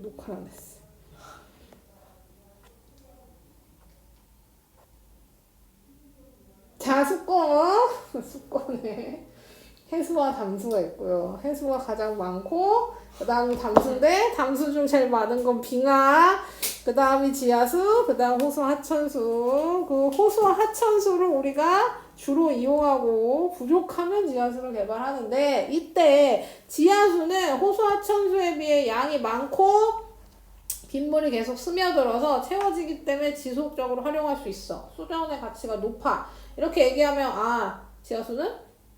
녹화를 안 했어. 자, 수권에 해수와 담수가 있고요. 해수가 가장 많고, 그 다음이 담수인데, 담수 중 제일 많은 건 빙하, 그 다음이 지하수, 그 다음 호수, 하천수. 그 호수와 하천수를 우리가 주로 이용하고, 부족하면 지하수를 개발하는데, 이때 지하수는 호수, 하천수에 비해 양이 많고, 빗물이 계속 스며들어서 채워지기 때문에 지속적으로 활용할 수 있어. 수자원의 가치가 높아. 이렇게 얘기하면, 아, 지하수는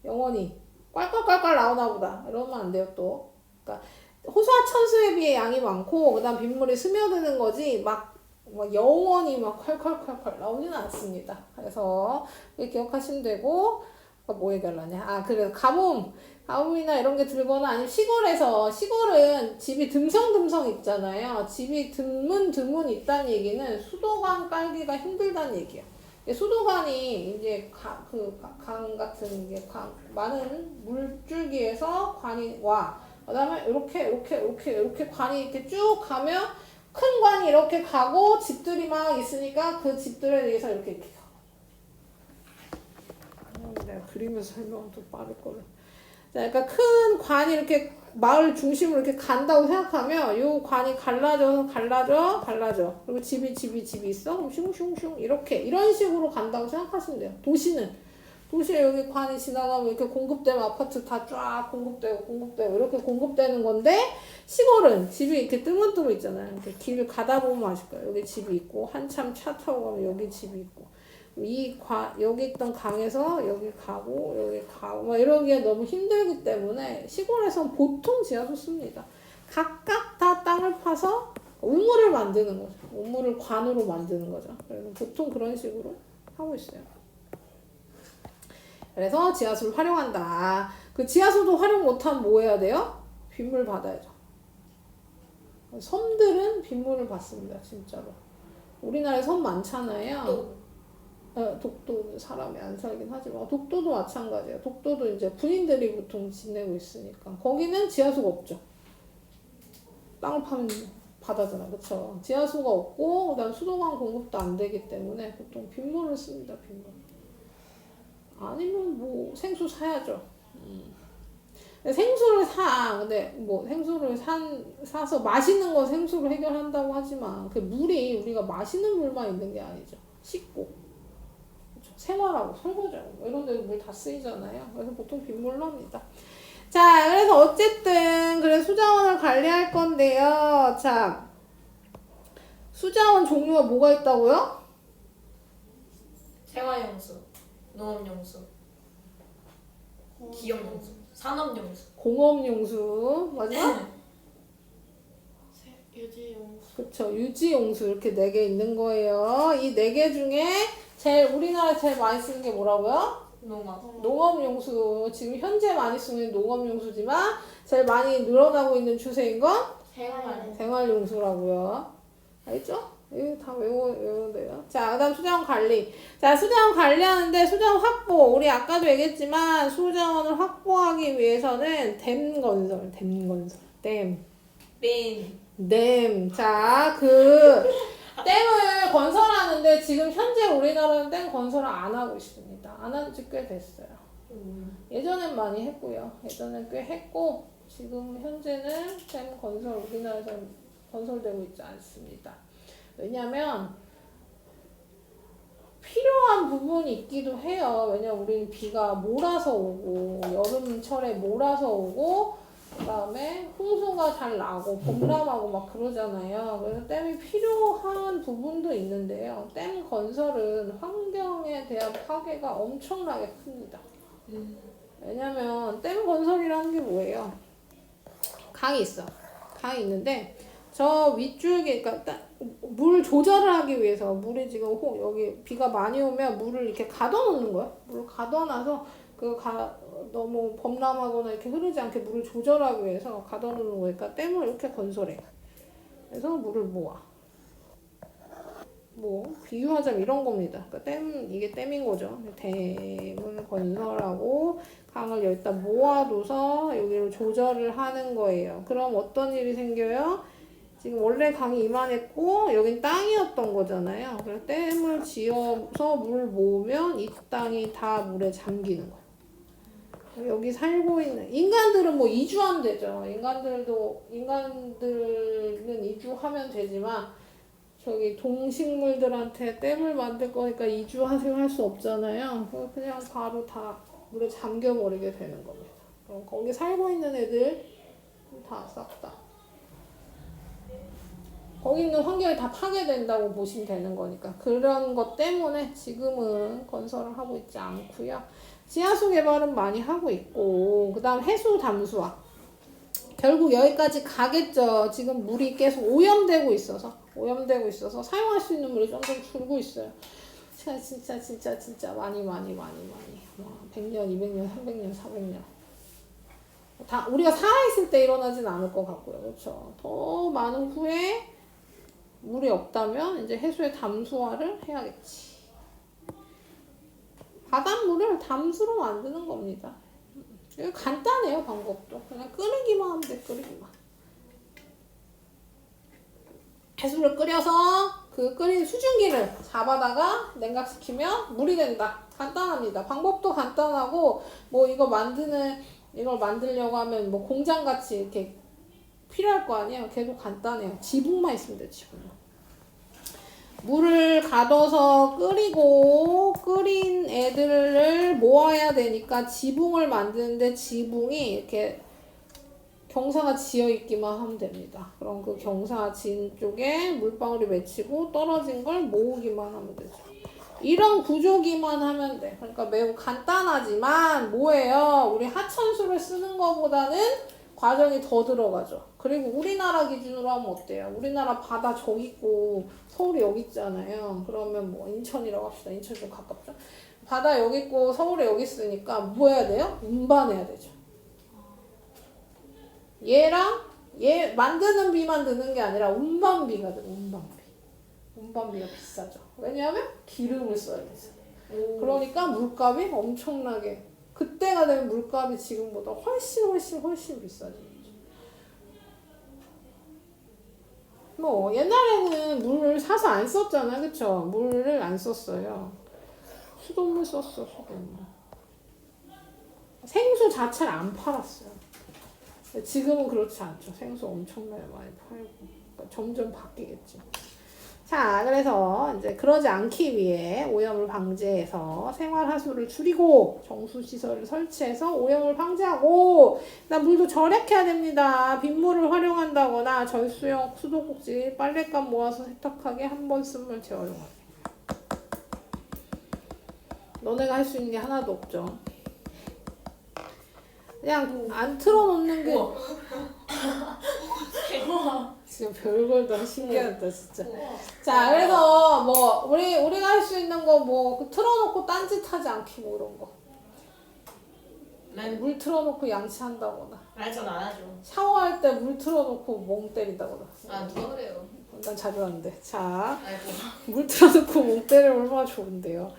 영원히 꽐꽐꽐꽐 나오나 보다. 이러면 안 돼요, 또. 그러니까 호수와 천수에 비해 양이 많고, 그 다음 빗물이 스며드는 거지, 막 영원히 막 콸콸콸콸 나오지는 않습니다. 그래서 기억하시면 되고, 뭐 얘기하려냐. 아, 그래서 가뭄이나 이런 게 들거나 아니면 시골은 집이 듬성듬성 있잖아요. 집이 드문 있다는 얘기는 수도관 깔기가 힘들다는 얘기예요. 수도관이 이제 강 같은 게 많은 물줄기에서 관이 와. 그 다음에 이렇게 관이 이렇게 쭉 가면 큰 관이 이렇게 가고 집들이 막 있으니까 그 집들에 대해서 이렇게 내가 그리면서 설명은 좀 빠를 거를. 자, 그러니까 큰 관이 이렇게 마을 중심으로 이렇게 간다고 생각하면 요 관이 갈라져. 그리고 집이 있어. 그럼 슝슝슝 이런 식으로 간다고 생각하시면 돼요. 도시에 여기 관이 지나가면 이렇게 공급되면 아파트 다 쫙 공급되고 이렇게 공급되는 건데, 시골은 집이 이렇게 뜨문뜨문 있잖아요. 이렇게 길 가다 보면 아실 거예요. 여기 집이 있고 한참 차 타고 가면 여기 집이 있고, 여기 있던 강에서 여기 가고 막 이러기에 너무 힘들기 때문에 시골에서는 보통 지하수 씁니다. 각각 다 땅을 파서 우물을 만드는 거죠. 우물을 관으로 만드는 거죠. 그래서 보통 그런 식으로 하고 있어요. 그래서 지하수를 활용한다. 그 지하수도 활용 못하면 뭐 해야 돼요? 빗물 받아야죠. 섬들은 빗물을 받습니다. 진짜로. 우리나라에 섬 많잖아요. 독도는 사람이 안 살긴 하지만 독도도 마찬가지예요. 독도도 이제 군인들이 보통 지내고 있으니까 거기는 지하수가 없죠. 땅을 파면 바다잖아, 그쵸? 지하수가 없고 그다음 수도관 공급도 안 되기 때문에 보통 빗물을 씁니다. 빗물. 아니면 뭐 생수 사야죠. 근데 뭐 생수를 사서 마시는 거 생수로 해결한다고 하지만 그 물이 우리가 마시는 물만 있는 게 아니죠. 씻고 생활하고 설거지하고 이런 데도 물 다 쓰이잖아요. 그래서 보통 빗물로 합니다. 자, 그래서 어쨌든 그래 수자원을 관리할 건데요. 자, 수자원 종류가 뭐가 있다고요? 생활용수, 농업용수, 기업용수, 산업용수, 공업용수, 맞아? 유지용수. 그쵸, 유지용수 이렇게 4개 있는 거예요. 이 4개 중에 우리나라에 제일 많이 쓰는 게 뭐라고요? 농업용수. 지금 현재 많이 쓰는 농업용수지만 제일 많이 늘어나고 있는 추세인 건 생활용수라고요. 알겠죠? 이거 다 외우면 돼요. 자, 그 다음 수자원 관리. 자, 수자원 관리하는데 수자원 확보. 우리 아까도 얘기했지만 수자원을 확보하기 위해서는 댐. 자, 댐을 건설하는데 지금 현재 우리나라는 댐 건설을 안 하고 있습니다. 안 한 지 꽤 됐어요. 예전엔 많이 했고요. 예전엔 꽤 했고 지금 현재는 댐 건설 우리나라에서 건설되고 있지 않습니다. 왜냐면 필요한 부분이 있기도 해요. 왜냐면 우리는 비가 몰아서 오고 여름철에 몰아서 오고 그 다음에 홍수가 잘 나고 범람하고 막 그러잖아요. 그래서 댐이 필요한 부분도 있는데요. 댐 건설은 환경에 대한 파괴가 엄청나게 큽니다. 왜냐면 댐 건설이라는 게 뭐예요? 강이 있어. 강이 있는데 저 윗줄기, 그러니까 물 조절을 하기 위해서 물이 지금 여기 비가 많이 오면 물을 이렇게 가둬놓는 거야. 물을 가둬놔서 너무 범람하거나 이렇게 흐르지 않게 물을 조절하기 위해서 가둬놓는 거니까 댐을 이렇게 건설해. 그래서 물을 모아. 비유하자면 이런 겁니다. 그러니까 이게 댐인 거죠. 댐을 건설하고 강을 여기다 모아둬서 여기로 조절을 하는 거예요. 그럼 어떤 일이 생겨요? 지금 원래 강이 이만했고 여긴 땅이었던 거잖아요. 그래서 댐을 지어서 물 모으면 이 땅이 다 물에 잠기는 거예요. 여기 살고 있는 인간들은 뭐 이주하면 되죠. 인간들은 이주하면 되지만 저기 동식물들한테 댐을 만들 거니까 이주하세요 할 수 없잖아요. 그냥 바로 다 물에 잠겨버리게 되는 겁니다. 그럼 거기 살고 있는 애들 다 싹 다 거기 있는 환경이 다 파괴된다고 보시면 되는 거니까 그런 것 때문에 지금은 건설을 하고 있지 않고요. 지하수 개발은 많이 하고 있고 그 다음 해수 담수화 결국 여기까지 가겠죠. 지금 물이 계속 오염되고 있어서 사용할 수 있는 물이 점점 줄고 있어요. 진짜 많이 100년, 200년, 300년, 400년 다 우리가 살아있을 때 일어나진 않을 것 같고요. 그렇죠. 더 많은 후에 물이 없다면 이제 해수의 담수화를 해야겠지. 바닷물을 담수로 만드는 겁니다. 이거 간단해요. 방법도 그냥 끓이기만 하면 돼. 끓이기만. 해수를 끓여서 그 끓인 수증기를 잡아다가 냉각시키면 물이 된다. 간단합니다. 방법도 간단하고 뭐 이걸 만들려고 하면 뭐 공장같이 이렇게 필요할 거 아니에요. 계속 간단해요. 지붕만 있으면 돼요. 지붕. 물을 가둬서 끓이고 끓인 애들을 모아야 되니까 지붕을 만드는데 지붕이 이렇게 경사가 지어 있기만 하면 됩니다. 그럼 그 경사 지은 쪽에 물방울이 맺히고 떨어진 걸 모으기만 하면 되죠. 이런 구조기만 하면 돼. 그러니까 매우 간단하지만 뭐예요? 우리 하천수를 쓰는 것보다는 과정이 더 들어가죠. 그리고 우리나라 기준으로 하면 어때요? 우리나라 바다 저기 있고 서울이 여기 있잖아요. 그러면 뭐 인천이라고 합시다. 인천 좀 가깝죠? 바다 여기 있고 서울에 여기 있으니까 뭐 해야 돼요? 운반해야 되죠. 얘랑 얘 만드는 비만 드는 게 아니라 운반비가 들어. 운반비가 비싸죠. 왜냐하면 기름을 써야 되죠. 그러니까 물값이 엄청나게 그때가 되면 물값이 지금보다 훨씬 비싸지죠. 뭐 옛날에는 물을 사서 안 썼잖아요. 그쵸? 물을 안 썼어요. 수돗물 썼어. 수돗물. 생수 자체를 안 팔았어요. 지금은 그렇지 않죠. 생수 엄청나게 많이 팔고. 그러니까 점점 바뀌겠지. 자, 그래서 이제 그러지 않기 위해 오염을 방지해서 생활하수를 줄이고 정수시설을 설치해서 오염을 방지하고 그다음 물도 절약해야 됩니다. 빗물을 활용한다거나 절수형 수도꼭지 빨랫감 모아서 세탁하게 한 번 쓴 물 재활용하기. 너네가 할 수 있는 게 하나도 없죠. 그냥 안 틀어놓는 게 진짜 별걸 다 신기하다 진짜. 자, 그래서 뭐 우리가 할 수 있는 거 뭐 틀어놓고 딴짓하지 않기 뭐 이런 거. 물 틀어놓고 양치한다거나. 전 안 하죠. 샤워할 때 물 틀어놓고 멍 때린다거나. 누가 그래요? 난 자주 하는데. 자, 아이고. 물 틀어놓고 멍 때리면 얼마나 좋은데요.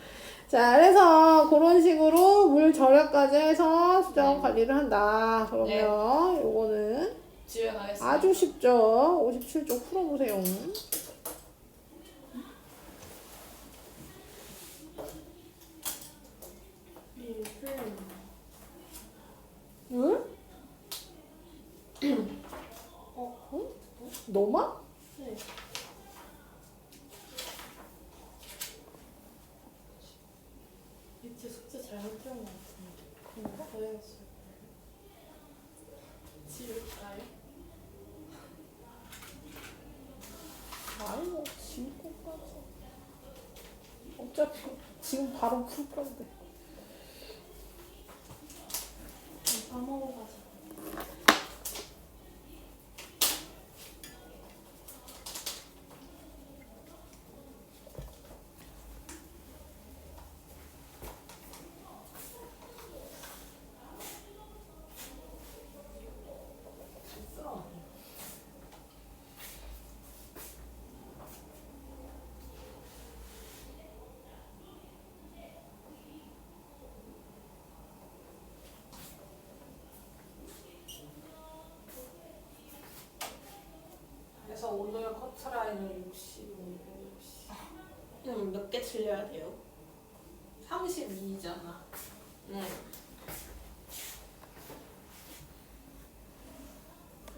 자, 그래서 그런 식으로 물 절약까지 해서 수정 관리를 한다. 그러면 요거는 집에 가겠습니다. 아주 쉽죠. 57쪽 풀어보세요. 응? 응? 너만? 네. 밑에 숙제 잘못 들은 것 같은데. 그런가? 더 해야겠어요. 집에 가요? 아니 뭐 지금까지 어차피 지금 바로 풀 건데. 밥 먹어가지고. 그래서 오늘 커트라인은 65, 60. 그럼 몇 개 틀려야 돼요? 32잖아. 네.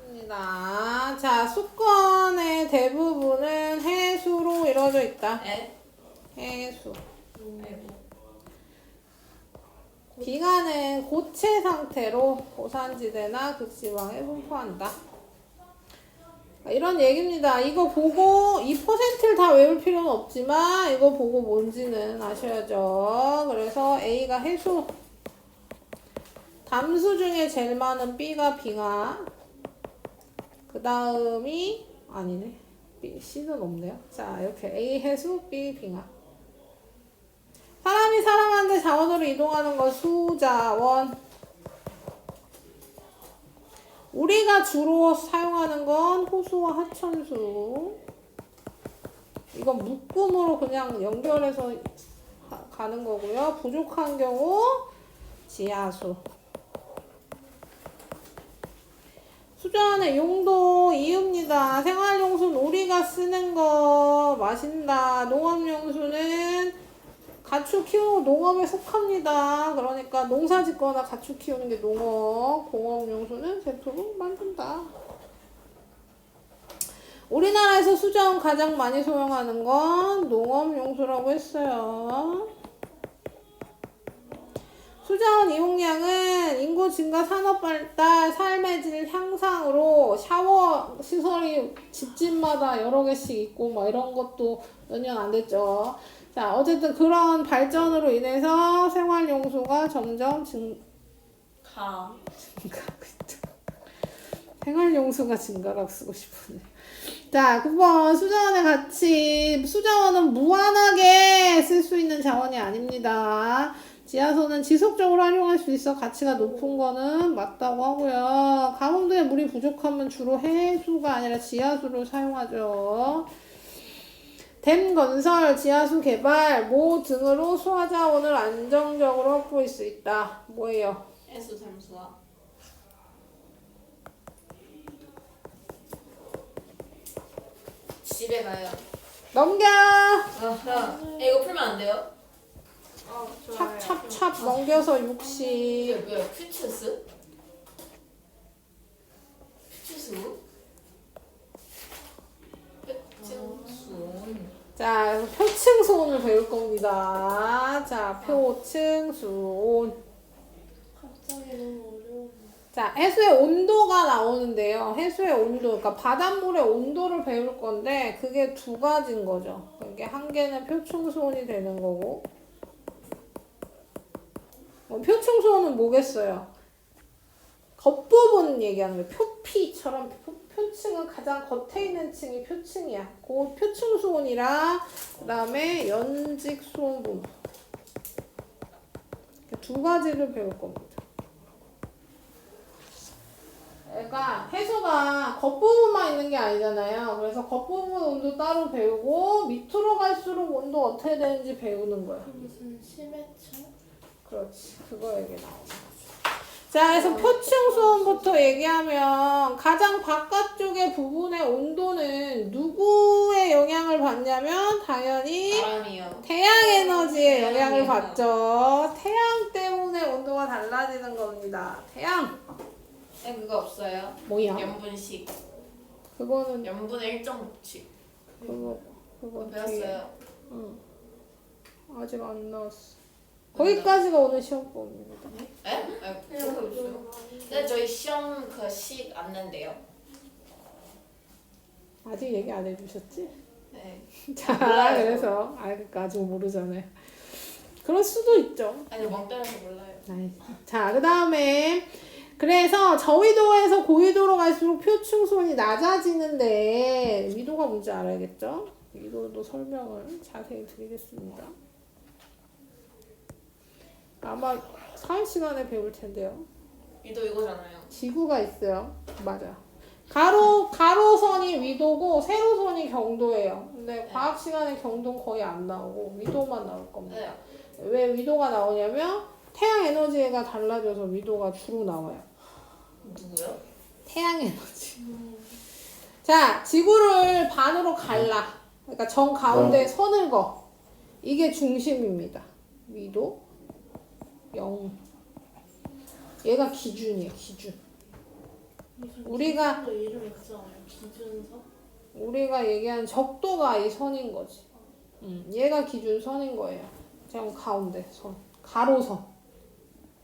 입니다. 자, 수건의 대부분은 해수로 이루어져 있다. 해수. 아이고. 빙하는 고체 상태로 고산지대나 극지방에 분포한다. 이런 얘기입니다. 이거 보고 2%를 다 외울 필요는 없지만 이거 보고 뭔지는 아셔야죠. 그래서 A가 해수. 담수 중에 제일 많은 B가 빙하. 그 다음이 아니네. B, C는 없네요. 자, 이렇게 A 해수, B 빙하. 사람이 사람한테 자원으로 이동하는 건 수자원. 우리가 주로 사용하는 건 호수와 하천수. 이건 묶음으로 그냥 연결해서 가는 거고요. 부족한 경우 지하수. 수자원의 용도 이유입니다. 생활용수는 우리가 쓰는 거 마신다. 농업용수는 가축 키우는 농업에 속합니다. 그러니까 농사 짓거나 가축 키우는 게 농업, 공업용수는 제품을 만든다. 우리나라에서 수자원 가장 많이 사용하는 건 농업용수라고 했어요. 수자원 이용량은 인구 증가, 산업 발달, 삶의 질 향상으로 샤워 시설이 집집마다 여러 개씩 있고 뭐 이런 것도 몇 년 안 됐죠. 자, 어쨌든 그런 발전으로 인해서 생활용수가 점점 증가하고 있죠. 생활용수가 증가라고 쓰고 싶으네. 자, 9번 수자원의 가치. 수자원은 무한하게 쓸 수 있는 자원이 아닙니다. 지하수는 지속적으로 활용할 수 있어 가치가 높은 거는 맞다고 하고요. 강원도에 물이 부족하면 주로 해수가 아니라 지하수를 사용하죠. 댐 건설, 지하수 개발, 모 등으로 수화자원을 안정적으로 확보할 수 있다. 뭐예요? 해수 잠수화. 집에 가요. 넘겨! 이거 풀면 안 돼요? 찹찹찹 넘겨서 60. 이게 뭐야? 퓨처스? 퓨처스? 퓨처스. 자, 표층수온을 배울 겁니다. 자, 표층수온. 갑자기 너무 어려워. 자, 해수의 온도가 나오는데요. 해수의 온도, 그러니까 바닷물의 온도를 배울 건데 그게 두 가지인 거죠. 이게 한 개는 표층수온이 되는 거고. 표층수온은 뭐겠어요? 겉부분 얘기하는 거예요. 표피처럼 표층은 가장 겉에 있는 층이 표층이야. 그 표층수온이랑 그 다음에 연직수온 부분. 두 가지를 배울 겁니다. 그러니까 해수가 겉부분만 있는 게 아니잖아요. 그래서 겉부분 온도 따로 배우고 밑으로 갈수록 온도 어떻게 되는지 배우는 거야. 무슨 심해차? 그렇지. 그거 얘기 나오는 거죠. 자, 그래서 표층 수온부터 얘기하면 가장 바깥쪽의 부분의 온도는 누구의 영향을 받냐면 당연히 바람이요. 태양 에너지의 영향을 태양이요. 받죠. 태양 때문에 온도가 달라지는 겁니다. 태양. 그거 없어요? 뭐야? 염분식. 그거는 염분의 1.6칙. 그거 배웠어요. 응. 아직 안 나왔어. 거기까지가 오늘 시험범입니다. 에? 그거 없어요. 근데 저희 시험 그 식 안 낸대요. 아직 얘기 안 해주셨지? 네. 자, 몰라요. 그래서 그러니까 아직 모르잖아요. 그럴 수도 있죠. 아니 멍 때려서 몰라요. 자, 그 다음에 그래서 저위도에서 고위도로 갈수록 표층수온이 낮아지는데 위도가 뭔지 알아야겠죠? 위도도 설명을 자세히 드리겠습니다. 아마 사회 시간에 배울 텐데요. 위도 이거잖아요. 지구가 있어요. 맞아. 가로선이 위도고 세로선이 경도예요. 근데 과학 시간에 경도는 거의 안 나오고 위도만 나올 겁니다. 네. 왜 위도가 나오냐면 태양 에너지가 달라져서 위도가 주로 나와요. 누구요? 태양 에너지. 자, 지구를 반으로 갈라. 그러니까 정 가운데 선을 거. 이게 중심입니다. 위도 0. 얘가 기준이에요, 기준. 우리가 이름 있잖아요. 기준선. 우리가 얘기하는 적도가 이 선인 거지. 얘가 기준선인 거예요. 정 가운데 선. 가로선.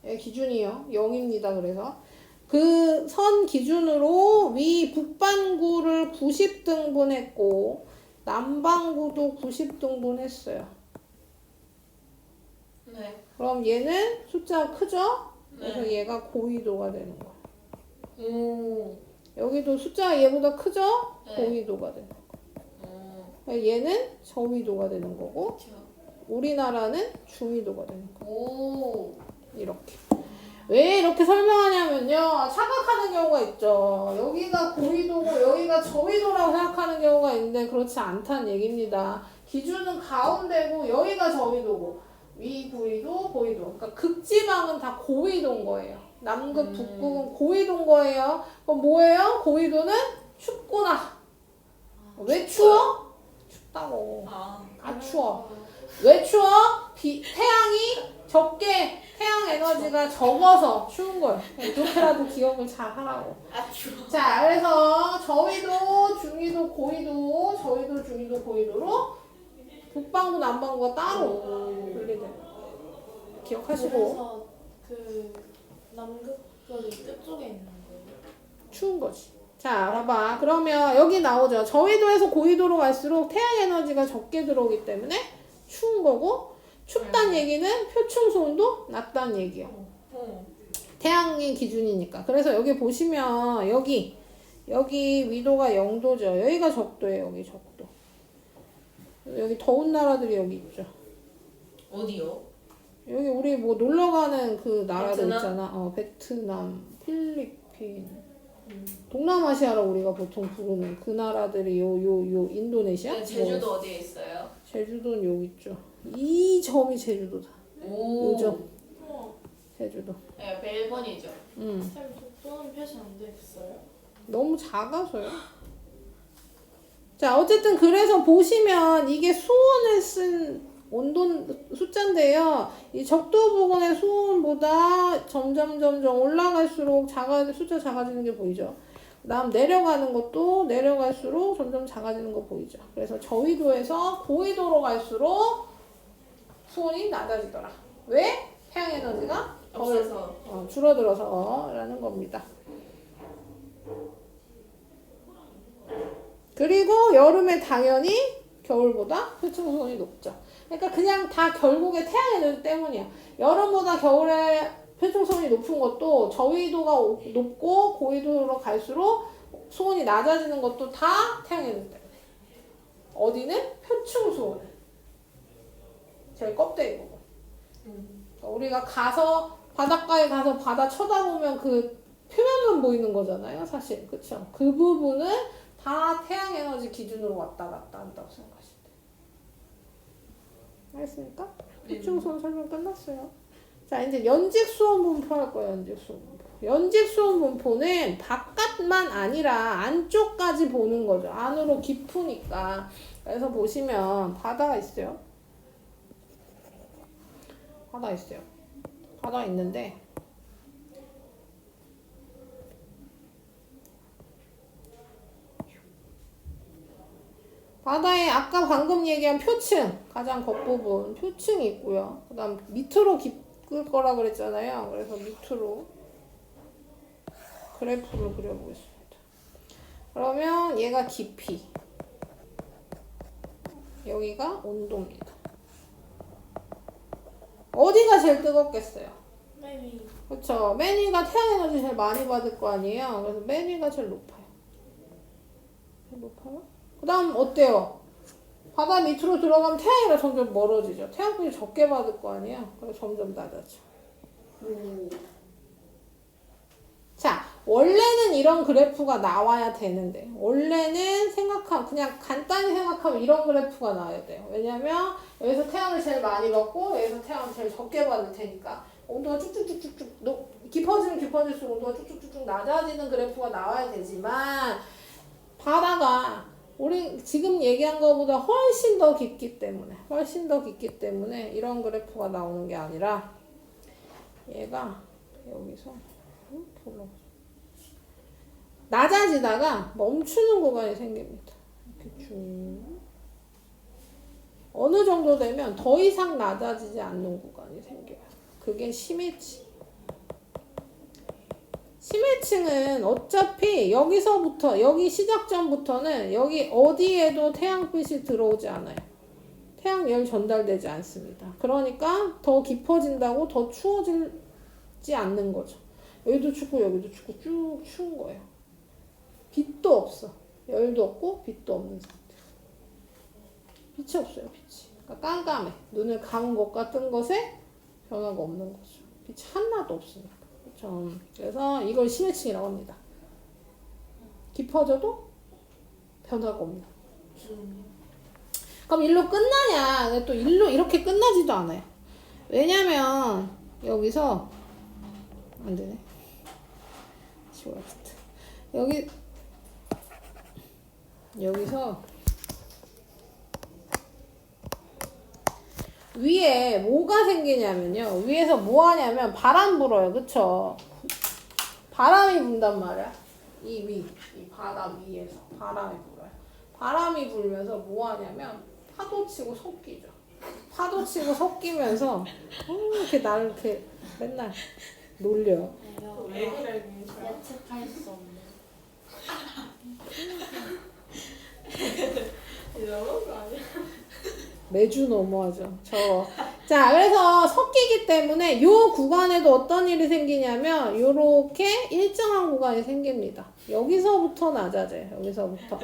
얘 기준이요. 0입니다. 그래서 그 선 기준으로 위 북반구를 90등분 했고 남반구도 90등분 했어요. 네. 그럼 얘는 숫자가 크죠? 그래서 네. 얘가 고위도가 되는 거야. 오. 여기도 숫자가 얘보다 크죠? 네. 고위도가 되는 거야. 얘는 저위도가 되는 거고 그렇죠. 우리나라는 중위도가 되는 거야. 오. 이렇게. 왜 이렇게 설명하냐면요. 착각하는 경우가 있죠. 여기가 고위도고 여기가 저위도라고 생각하는 경우가 있는데 그렇지 않다는 얘기입니다. 기준은 가운데고 여기가 저위도고 위 고위도 고위도. 그러니까 극지방은 다 고위도인 거예요. 남극 북극은 고위도인 거예요. 그럼 뭐예요? 고위도는 춥구나. 왜 추워? 춥다고. 아 추워. 왜 추워? 태양이 적게 태양 에너지가 적어서 추운 거예요. 이렇게라도 기억을 잘 하라고. 추워. 자, 그래서 저위도, 중위도, 고위도, 저위도, 중위도, 고위도로 북반구, 남반구가 따로 분리되는 거예요. 기억하시고. 그래서 그 남극권이 끝쪽에 있는 거예요. 추운 거지. 자, 봐봐. 그러면 여기 나오죠. 저위도에서 고위도로 갈수록 태양 에너지가 적게 들어오기 때문에 추운 거고 춥다는 얘기는 표층소음도 낮다는 얘기예요. 태양이 기준이니까. 그래서 여기 보시면 여기 위도가 0도죠. 여기가 적도예요. 여기 적도. 여기 더운 나라들이 여기 있죠. 어디요? 여기 우리 뭐 놀러 가는 그 나라들 베트남? 있잖아. 베트남, 필리핀, 동남아시아로 우리가 보통 부르는 그 나라들이 요 인도네시아? 네, 제주도 어디에 있어요? 제주도는 여기 있죠. 이 점이 제주도다. 오. 요점 우와. 제주도. 네, 일본이죠. 쌤 적도는 표시 안 돼 있어요? 너무 작아서요. 자, 어쨌든 그래서 보시면 이게 수온을 쓴 온도 숫자인데요. 이 적도 부근의 수온보다 점점 올라갈수록 숫자 작아지는 게 보이죠. 그다음 내려가는 것도 내려갈수록 점점 작아지는 거 보이죠. 그래서 저위도에서 고위도로 갈수록 수온이 낮아지더라. 왜? 태양 에너지가 없어서. 줄어들어서라는 겁니다. 그리고 여름에 당연히 겨울보다 표층수온이 높죠. 그러니까 그냥 다 결국에 태양 에너지 때문이야. 여름보다 겨울에 표층수온이 높은 것도 저위도가 높고 고위도로 갈수록 수온이 낮아지는 것도 다 태양 에너지 때문에. 어디는? 표층수온. 제일 껍데기 부분. 우리가 가서 바닷가에 가서 바다 쳐다보면 그 표면만 보이는 거잖아요, 사실. 그쵸? 그 부분은 다 태양 에너지 기준으로 왔다 갔다 한다고 생각하시면 돼요. 알겠습니까? 표층수온 설명 끝났어요. 자, 이제 연직수온 분포 할 거예요, 연직수온 분포. 연직수온 분포는 바깥만 아니라 안쪽까지 보는 거죠. 안으로 깊으니까. 그래서 보시면 바다가 있어요. 바다 있어요. 바다 있는데 바다에 아까 방금 얘기한 표층 가장 겉부분 표층이 있고요. 그 다음 밑으로 깊을 거라 그랬잖아요. 그래서 밑으로 그래프를 그려보겠습니다. 그러면 얘가 깊이 여기가 온도입니다. 어디가 제일 뜨겁겠어요? 맨 위. 그쵸. 맨 위가 태양 에너지 제일 많이 받을 거 아니에요. 그래서 맨 위가 제일 높아요. 제일 높아요? 그 다음 어때요? 바다 밑으로 들어가면 태양이랑 점점 멀어지죠. 태양풍이 적게 받을 거 아니에요. 그래서 점점 낮아져. 자, 원래는 이런 그래프가 나와야 되는데 원래는 그냥 간단히 생각하면 이런 그래프가 나와야 돼요. 왜냐면 여기서 태양을 제일 많이 받고 여기서 태양을 제일 적게 받을 테니까 온도가 쭉쭉쭉쭉쭉 깊어지면 깊어질수록 온도가 쭉쭉쭉쭉 낮아지는 그래프가 나와야 되지만 바다가 우리 지금 얘기한 것보다 훨씬 더 깊기 때문에 이런 그래프가 나오는 게 아니라 얘가 여기서 이렇게 올라가죠. 낮아지다가 멈추는 구간이 생깁니다. 이렇게 쭉 어느 정도 되면 더 이상 낮아지지 않는 구간이 생겨요. 그게 심해층. 심해층은 어차피 여기서부터 여기 시작점부터는 여기 어디에도 태양빛이 들어오지 않아요. 태양열 전달되지 않습니다. 그러니까 더 깊어진다고 더 추워지지 않는 거죠. 여기도 춥고 여기도 춥고 쭉 추운 거예요. 빛도 없어. 열도 없고 빛도 없는 상태. 빛이 없어요. 빛이. 그러니까 깜깜해. 눈을 감은 것과 뜬 것에 변화가 없는 거죠. 빛이 하나도 없으니까. 그렇죠. 그래서 이걸 심해층이라고 합니다. 깊어져도 변화가 없는. 그럼 일로 끝나냐? 근데 또 일로 이렇게 끝나지도 않아요. 왜냐면 여기서 안 되네. 여기서 위에 뭐가 생기냐면요. 위에서 뭐 하냐면 바람 불어요. 그쵸? 바람이 분단 말이야. 이 바다 위에서 바람이 불어요. 바람이 불면서 뭐 하냐면 파도 치고 섞이죠. 파도 치고 섞이면서 이렇게 나를 이렇게 맨날 놀려. 왜 그래? 예측할 수 없네. 이런 거 아니야? 매주 너무하죠. 자, 그래서 섞이기 때문에 요 구간에도 어떤 일이 생기냐면 요렇게 일정한 구간이 생깁니다. 여기서부터 낮아져요. 여기서부터.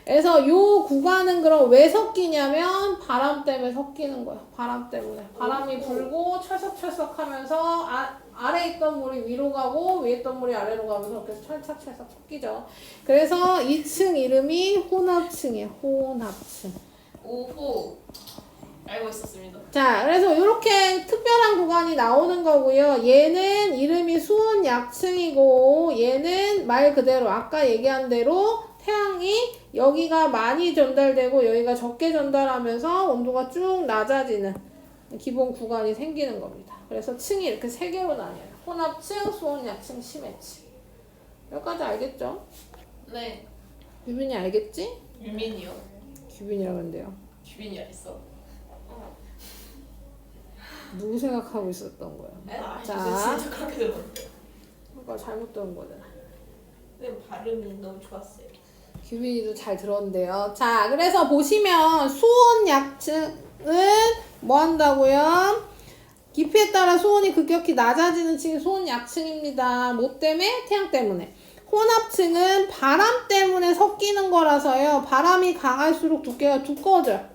그래서 요 구간은 그럼 왜 섞이냐면 바람 때문에 섞이는 거예요. 바람 때문에. 바람이 불고 철썩철썩 하면서 아래에 있던 물이 위로 가고 위에 있던 물이 아래로 가면서 이렇게 철썩철썩 섞이죠. 그래서 이 층 이름이 혼합층이에요. 혼합층. 오호. 알고 있었습니다. 자, 그래서 이렇게 특별한 구간이 나오는 거고요. 얘는 이름이 수온약층이고 얘는 말 그대로 아까 얘기한 대로 태양이 여기가 많이 전달되고 여기가 적게 전달하면서 온도가 쭉 낮아지는 기본 구간이 생기는 겁니다. 그래서 층이 이렇게 세 개로 나뉘어요. 혼합층, 수온약층, 심해층. 여기까지 알겠죠? 네. 유빈이 알겠지? 유민이요? 규빈이라고 하는데요. 유민이 알았어. 누구 생각하고 있었던 거예요? 자. 진짜 그렇게 들었는데. 그러니까 잘못 들은 거잖아. 근데 발음이 너무 좋았어요. 규빈이도 잘 들었는데요. 자, 그래서 보시면 수온 약층은 뭐 한다고요? 깊이에 따라 수온이 급격히 낮아지는 층이 수온 약층입니다. 뭐 때문에? 태양 때문에. 혼합층은 바람 때문에 섞이는 거라서요. 바람이 강할수록 두께가 두꺼워져요.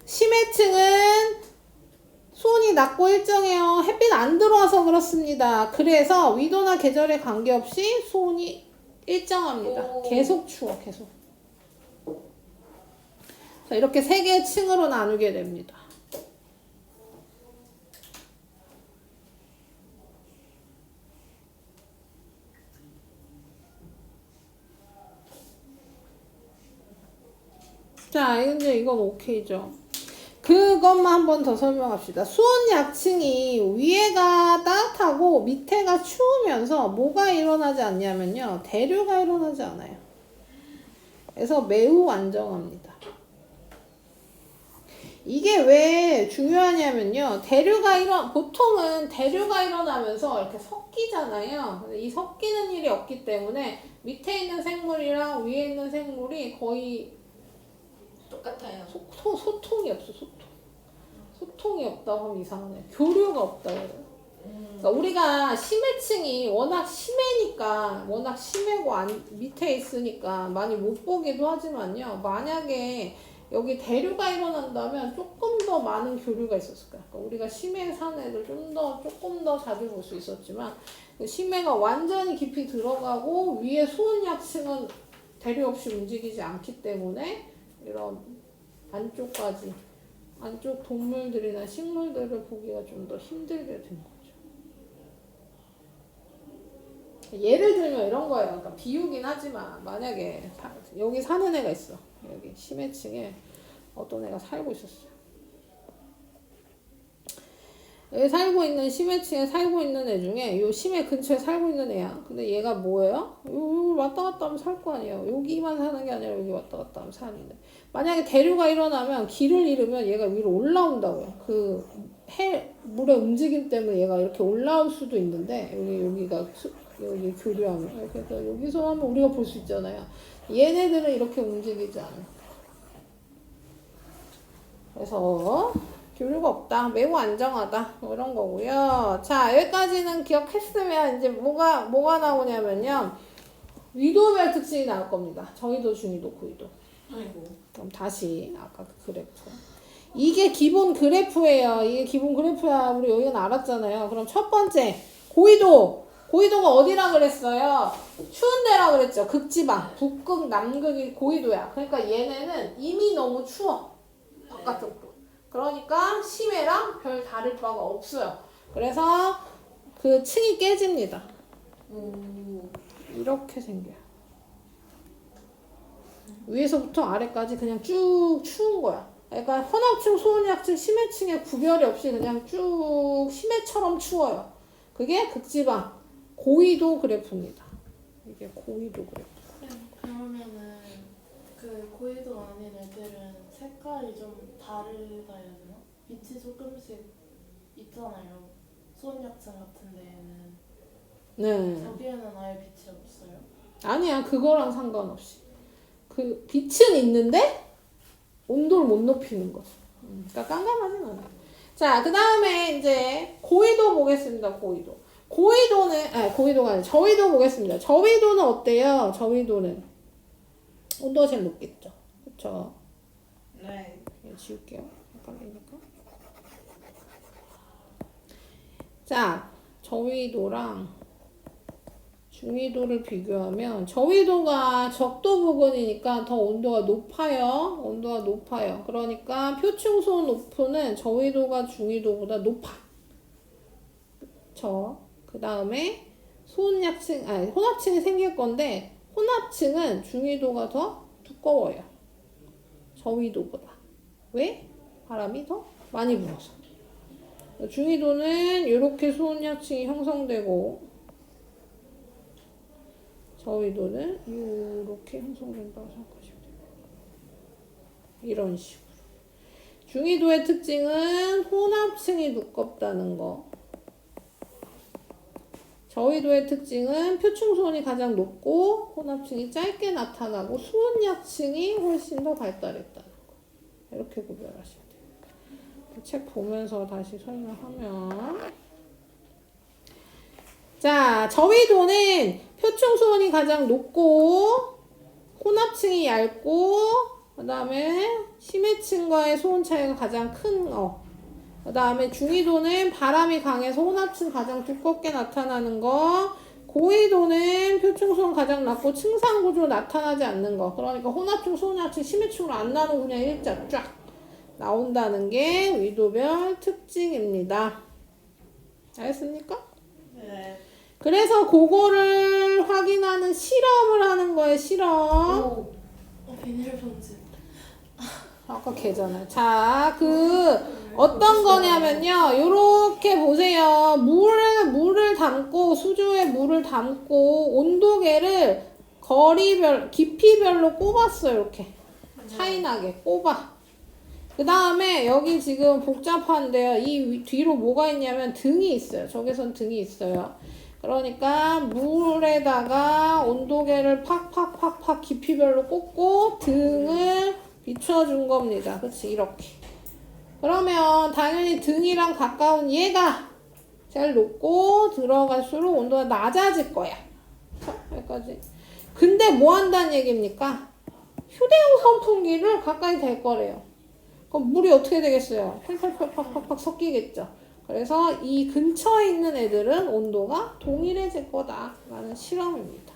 심해층은 수온이 낮고 일정해요. 햇빛 안 들어와서 그렇습니다. 그래서 위도나 계절에 관계없이 수온이 일정합니다. 오. 계속 추워, 계속. 자, 이렇게 세 개의 층으로 나누게 됩니다. 자, 이제 이건 오케이죠. 그것만 한 번 더 설명합시다. 수온 약층이 위에가 따뜻하고 밑에가 추우면서 뭐가 일어나지 않냐면요. 대류가 일어나지 않아요. 그래서 매우 안정합니다. 이게 왜 중요하냐면요. 보통은 대류가 일어나면서 이렇게 섞이잖아요. 근데 이 섞이는 일이 없기 때문에 밑에 있는 생물이랑 위에 있는 생물이 거의 똑같아요. 소통이 없어, 소통이 없다고 하면 이상하네. 교류가 없다 그래요. 그러니까 우리가 심해층이 워낙 심하고 밑에 있으니까 많이 못 보기도 하지만요. 만약에 여기 대류가 일어난다면 조금 더 많은 교류가 있었을 거야. 그러니까 우리가 심해에 사는 애들 조금 더 자주 볼 수 있었지만 심해가 완전히 깊이 들어가고 위에 수온약층은 대류 없이 움직이지 않기 때문에 이런 안쪽 동물들이나 식물들을 보기가 좀 더 힘들게 된 거죠. 예를 들면 이런 거예요. 그러니까 비유긴 하지만 만약에 여기 사는 애가 있어. 여기 심해층에 어떤 애가 살고 있었어요. 여기 살고 있는 심해층에 살고 있는 애 중에 요 심해 근처에 살고 있는 애야. 근데 얘가 뭐예요? 요 왔다 갔다 하면 살 거 아니에요. 여기만 사는 게 아니라 여기 왔다 갔다 하면 사는데 만약에 대류가 일어나면 길을 잃으면 얘가 위로 올라온다고요. 그 물의 움직임 때문에 얘가 이렇게 올라올 수도 있는데 여기 교류하면 그래서 여기서 하면 우리가 볼 수 있잖아요. 얘네들은 이렇게 움직이지 않아. 그래서 교류가 없다. 매우 안정하다. 뭐 이런 거고요. 자, 여기까지는 기억했으면 이제 뭐가 나오냐면요. 위도별 특징이 나올 겁니다. 저위도, 중위도, 고위도. 아이고. 그럼 다시 아까 그 그래프. 이게 기본 그래프예요. 이게 기본 그래프야. 우리 여기는 알았잖아요. 그럼 첫 번째 고위도. 고위도가 어디라 그랬어요? 추운 데라 그랬죠. 극지방. 북극, 남극이 고위도야. 그러니까 얘네는 이미 너무 추워. 바깥쪽도. 그러니까 심해랑 별 다를 바가 없어요. 그래서 그 층이 깨집니다. 이렇게 생겨요. 위에서부터 아래까지 그냥 쭉 추운 거야. 그러니까 혼합층, 소온약층, 심해층에 구별이 없이 그냥 쭉 심해처럼 추워요. 그게 극지방 고위도 그래프입니다. 이게 고위도 그래프. 그러면은 그 고위도 아닌 애들은 색깔이 좀 다르다 해야 되나? 빛이 조금씩 있잖아요. 수온약층 같은 데에는. 네. 저기에는 아예 빛이 없어요. 아니야, 그거랑 상관없이. 그 빛은 있는데 온도를 못 높이는 거죠. 그러니까 깜깜하진 않아. 자, 그 다음에 이제 고위도 보겠습니다. 고위도가 아니라 저위도 보겠습니다. 저위도는 어때요? 저위도는 온도가 제일 높겠죠. 그쵸? 네. 이거 지울게요. 헷갈리니까. 자, 저위도랑 중위도를 비교하면 저위도가 적도 부근이니까 더 온도가 높아요. 그러니까 표층소온 높은 저위도가 중위도보다 높아. 그쵸? 그 다음에 혼합층이 생길 건데 혼합층은 중위도가 더 두꺼워요. 저위도보다. 왜? 바람이 더 많이 불어서. 중위도는 이렇게 소온약층이 형성되고 저위도는 이렇게 형성된다고 생각하시면 돼요. 이런 식으로. 중위도의 특징은 혼합층이 두껍다는 거. 저위도의 특징은 표층소온이 가장 높고 혼합층이 짧게 나타나고 수온약층이 훨씬 더 발달했다는 거. 이렇게 구별하시면 돼요. 책 보면서 다시 설명하면 자, 저위도는 표층소온이 가장 높고 혼합층이 얇고 그 다음에 심해층과의 소온 차이가 가장 큰 거. 그 다음에 중위도는 바람이 강해서 혼합층 가장 두껍게 나타나는 거. 고위도는 표층소온 가장 낮고 층상구조 나타나지 않는 거. 그러니까 혼합층, 소온약층, 심해층으로 안 나누고 그냥 일자 쫙 나온다는 게 위도별 특징입니다. 알겠습니까? 네. 그래서 그거를 확인하는 실험을 하는 거예요. 실험. 비닐봉지. 아까 걔잖아요. 자, 어떤 거냐면요. 요렇게 보세요. 물을 담고, 수조에 물을 담고, 온도계를 깊이별로 꼽았어요. 이렇게. 차이나게 꼽아. 그 다음에 여기 지금 복잡한데요. 이 뒤로 뭐가 있냐면 등이 있어요. 저기선 등이 있어요. 그러니까 물에다가 온도계를 팍팍팍팍 깊이별로 꽂고 등을 비춰준 겁니다. 그치? 이렇게. 그러면 당연히 등이랑 가까운 얘가 제일 높고 들어갈수록 온도가 낮아질 거야. 여기까지. 근데 뭐 한다는 얘기입니까? 휴대용 선풍기를 가까이 댈 거래요. 그럼 물이 어떻게 되겠어요? 펄펄펄펄펄 섞이겠죠. 그래서 이 근처에 있는 애들은 온도가 동일해질 거다라는 실험입니다.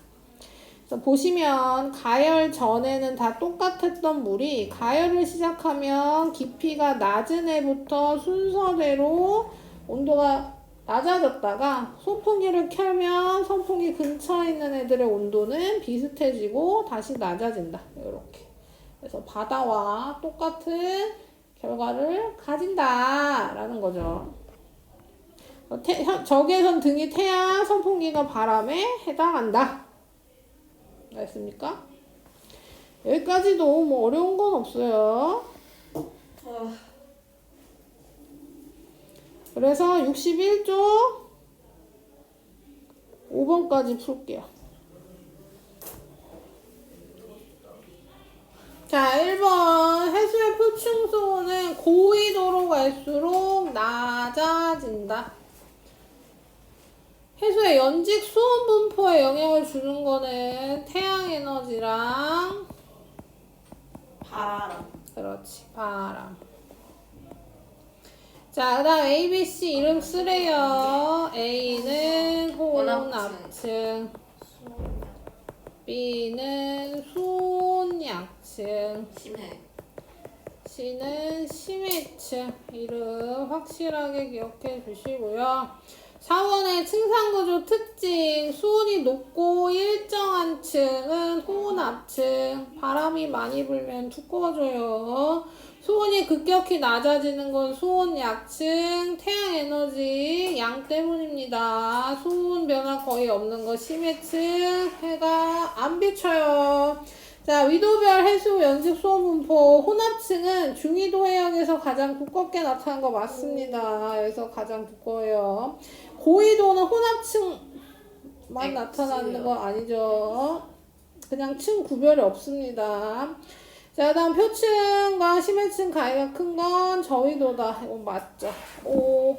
그래서 보시면 가열 전에는 다 똑같았던 물이 가열을 시작하면 깊이가 낮은 애부터 순서대로 온도가 낮아졌다가 선풍기를 켜면 선풍기 근처에 있는 애들의 온도는 비슷해지고 다시 낮아진다. 이렇게. 그래서 바다와 똑같은 결과를 가진다 라는 거죠. 적외선 등이 태양, 선풍기가 바람에 해당한다. 알겠습니까? 여기까지도 뭐 어려운 건 없어요. 그래서 61쪽 5번까지 풀게요. 자, 1번 해수의 표층 수온은 고위도로 갈수록 낮아진다. 해수의 연직 수온 분포에 영향을 주는 거는 태양 에너지랑 바람. 그렇지, 바람. 자, 그 다음 A, B, C 이름 쓰래요. A는 혼합층, B는 수온약층, 심해. C는 심해층. 이름 확실하게 기억해 주시고요. 4번의 층상구조 특징. 수온이 높고 일정한 층은 혼합층. 바람이 많이 불면 두꺼워져요. 수온이 급격히 낮아지는 건 수온 약층, 태양 에너지 양 때문입니다. 수온 변화 거의 없는 거 심해층, 해가 안 비쳐요. 자, 위도별 해수 연직 수온 분포. 혼합층은 중위도 해역에서 가장 두껍게 나타난 거 맞습니다. 여기서 가장 두꺼워요. 고위도는 혼합층만 나타나는 거 아니죠. 그냥 층 구별이 없습니다. 자, 그 다음 표층과 심해층 가위가 큰 건 저위도다. 이건 맞죠? 오.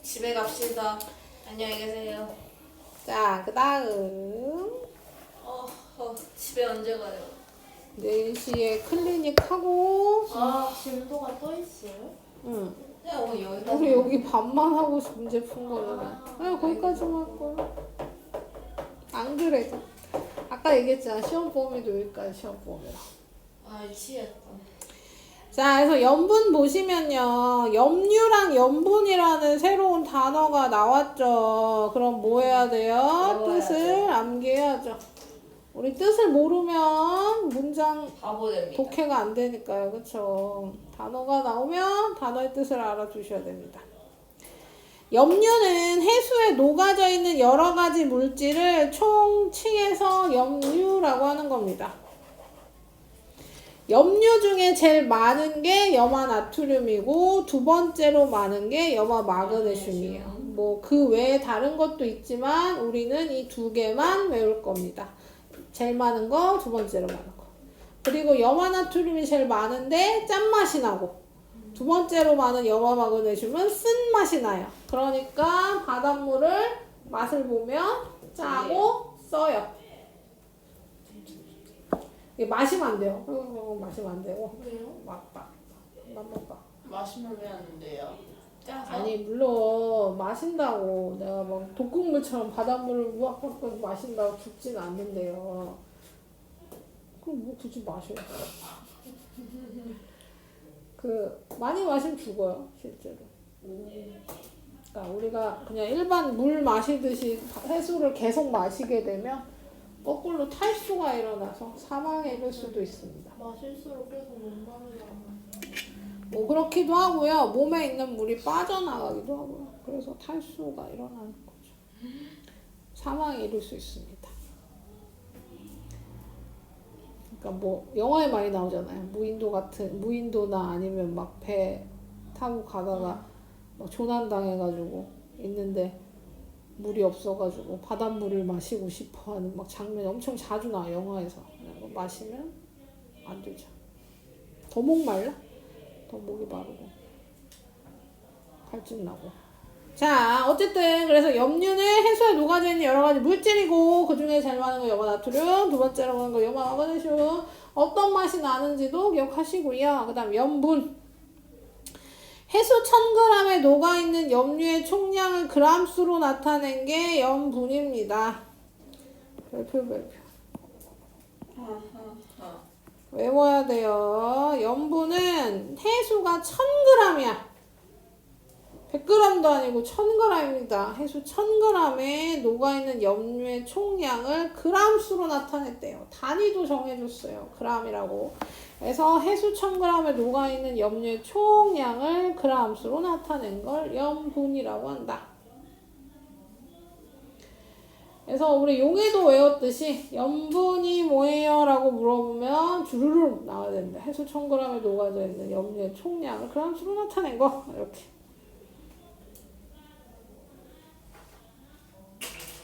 집에 갑시다. 안녕히 계세요. 자, 그 다음 집에 언제 가요? 4시에 클리닉 하고 진도가 또 있어요? 응. 여기까지. 우리 여기 반만 하고 문제 푼 거잖아. 거기까지만 할 거야. 안 그래도. 아까 얘기했잖아. 시험 범위도 여기까지 시험 범위라. 미치겠다. 자, 그래서 염분 보시면요. 염류랑 염분이라는 새로운 단어가 나왔죠. 그럼 뭐 해야 돼요? 외워야죠. 뜻을 암기해야죠. 우리 뜻을 모르면 문장 바보 됩니다. 독해가 안 되니까요. 그쵸? 단어가 나오면 단어의 뜻을 알아두셔야 됩니다. 염류는 해수에 녹아져 있는 여러 가지 물질을 총칭해서 염류라고 하는 겁니다. 염류 중에 제일 많은 게 염화나트륨이고 두 번째로 많은 게 염화마그네슘이에요. 뭐 그 외에 다른 것도 있지만 우리는 이 두 개만 외울 겁니다. 제일 많은 거, 두 번째로 많은 거. 그리고 염화나트륨이 제일 많은데 짠맛이 나고 두 번째로 많은 염화마그네슘은 쓴맛이 나요. 그러니까 바닷물을 맛을 보면 짜고 써요. 이게 마시면 안 돼요. 마시면 안 되고. 왜요? 맛봐. 마시면 왜 안 돼요? 짜서? 아니 물론 마신다고 내가 막 독극물처럼 바닷물을 우악하고 마신다고 죽지는 않는데요. 그럼 뭐 굳이 마셔요. 많이 마시면 죽어요 실제로. 그러니까 우리가 그냥 일반 물 마시듯이 해수를 계속 마시게 되면 거꾸로 탈수가 일어나서 사망에 이를 수도 있습니다. 마실수록 계속 못 마르잖아. 뭐 그렇기도 하고요. 몸에 있는 물이 빠져나가기도 하고요. 그래서 탈수가 일어나는 거죠. 사망에 이를 수 있습니다. 그러니까 뭐 영화에 많이 나오잖아요. 무인도나 아니면 막 배 타고 가다가 막 조난 당해가지고 있는데 물이 없어가지고 바닷물을 마시고 싶어하는 막 장면이 엄청 자주 나와요. 영화에서. 마시면 안 되죠. 더 목말라? 더 목이 마르고 갈증 나고. 자, 어쨌든 그래서 염류는 해수에 녹아져 있는 여러 가지 물질이고 그 중에 제일 많은 거 염화나트륨, 두 번째로 많은 거 염화마그네슘. 어떤 맛이 나는지도 기억하시고요. 그 다음 염분. 해수 1000g에 녹아있는 염류의 총량을 그람수로 나타낸 게 염분입니다. 별표. 외워야 돼요. 염분은 해수가 1000g이야. 100g도 아니고 1000g입니다. 해수 1000g에 녹아있는 염류의 총량을 g수로 나타냈대요. 단위도 정해줬어요. g이라고. 그래서 해수 1000g에 녹아있는 염류의 총량을 g수로 나타낸 걸 염분이라고 한다. 그래서 우리 용해도 외웠듯이 염분이 뭐예요? 라고 물어보면 주르륵 나와야 된다. 해수 1000g에 녹아져 있는 염류의 총량을 g수로 나타낸 거. 이렇게.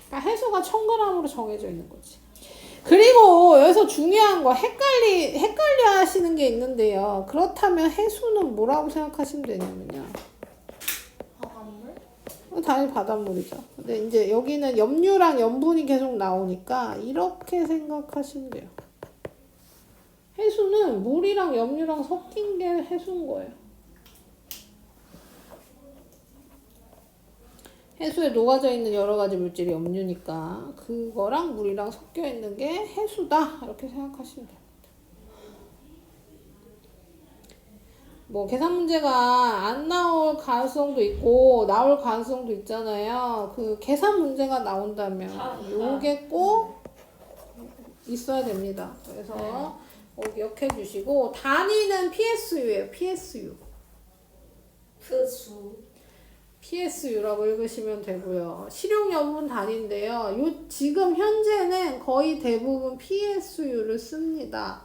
그러니까 해수가 1000g으로 정해져 있는 거지. 그리고 여기서 중요한 거 헷갈려 하시는 게 있는데요. 그렇다면 해수는 뭐라고 생각하시면 되냐면요. 바닷물? 당연히 바닷물이죠. 근데 이제 여기는 염류랑 염분이 계속 나오니까 이렇게 생각하시면 돼요. 해수는 물이랑 염류랑 섞인 게 해수인 거예요. 해수에 녹아져 있는 여러 가지 물질이 염류니까 그거랑 물이랑 섞여 있는 게 해수다. 이렇게 생각하시면 됩니다. 뭐 계산 문제가 안 나올 가능성도 있고 나올 가능성도 있잖아요. 그 계산 문제가 나온다면 요게 꼭 있어야 됩니다. 그래서 기억해 주시고 단위는 PSU예요. PSU. PSU라고 읽으시면 되고요. 실용염분 단위인데요. 지금 현재는 거의 대부분 PSU를 씁니다.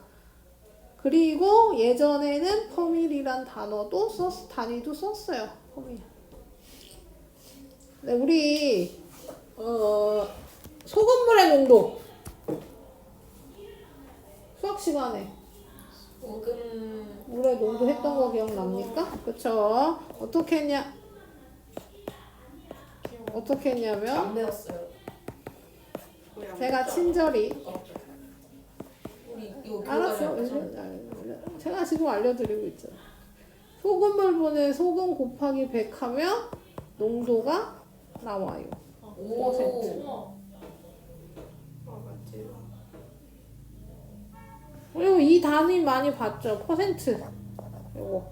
그리고 예전에는 퍼밀이란 단어도 단위도 썼어요. 퍼밀. 네, 우리 소금물의 농도 수학 시간에 물의 농도 했던 거 기억납니까? 그쵸? 어떻게 했냐면 안 배웠어요. 제가 친절히 우리 이거 알았어. 제가 지금 알려드리고 있잖아. 소금물분에 소금 곱하기 100 하면 농도가 나와요. 5%. 맞지. 그리고 이 단위 많이 봤죠? 퍼센트. 요거.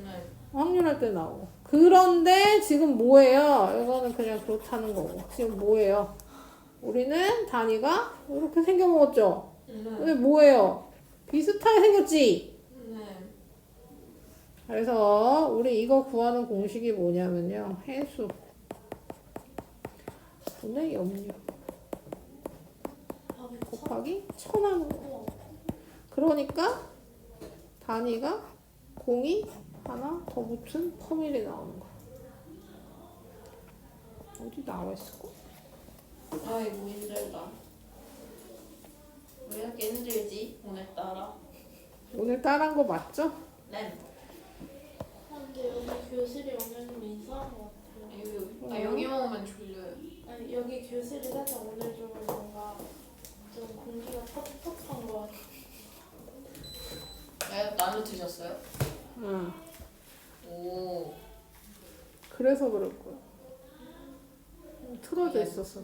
네. 확률할 때 나오고. 그런데 지금 뭐예요? 이거는 그냥 그렇다는 거고. 지금 뭐예요? 우리는 단위가 이렇게 생겨먹었죠? 근데 뭐예요? 비슷하게 생겼지? 네. 그래서 우리 이거 구하는 공식이 뭐냐면요. 해수 분의 염류 곱하기 1000 하는 거. 그러니까 단위가 0이 하나 더 붙은 퍼밀이 나오는 거야. 어디 나와 있을까? 아이고 힘들다. 왜 이렇게 힘들지 오늘따라? 오늘 따라한 거 맞죠? 네. 근데 여기 교실이 오늘 좀 이상한 것 같아요. 여기 먹으면 졸려요. 아니, 여기 교실이 살짝 오늘 좀 뭔가 좀 공기가 텁텁한 것 같아요. 나눠 드셨어요? 응. 오. 그래서 그럴 거야. 틀어져 있었어.